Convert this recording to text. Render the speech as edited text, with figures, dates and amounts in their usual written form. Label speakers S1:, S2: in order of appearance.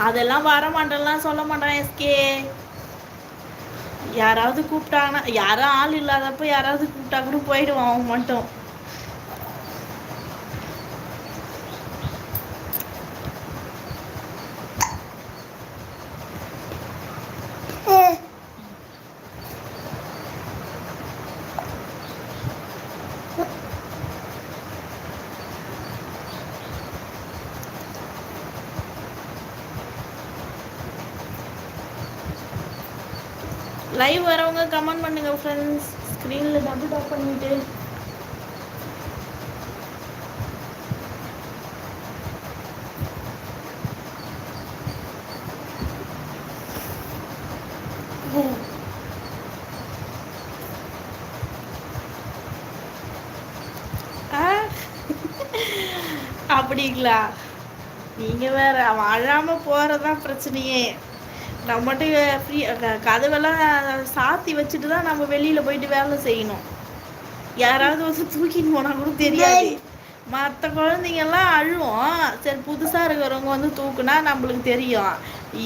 S1: அதெல்லாம் வர மாட்டேன்லாம் சொல்ல மாட்டான் எஸ்கே. யாராவது கூப்பிட்டாங்கன்னா, யாரும் ஆள் இல்லாதப்ப யாராவது கூப்பிட்டா கூட போயிடுவான் அவன் மட்டும். லைவ் வரவங்க கமெண்ட் பண்ணுங்க ஃப்ரெண்ட்ஸ். ஸ்க்ரீனில் டபுள் டாப் பண்ணிட்டு. அப்படிங்களா? நீங்கள் வேற வாழாமல் போகிறதான் பிரச்சனையே. நம்மகிட்ட ஃப்ரீ கதவெல்லாம் சாத்தி வச்சுட்டு தான் நம்ம வெளியில் போயிட்டு வேலை செய்யணும். யாராவது வந்து தூக்கின்னு போனால் கூட தெரியாது. மற்ற குழந்தைங்கெல்லாம் அழுவோம். சரி புதுசாக இருக்கிறவங்க வந்து தூக்குனா நம்மளுக்கு தெரியும்.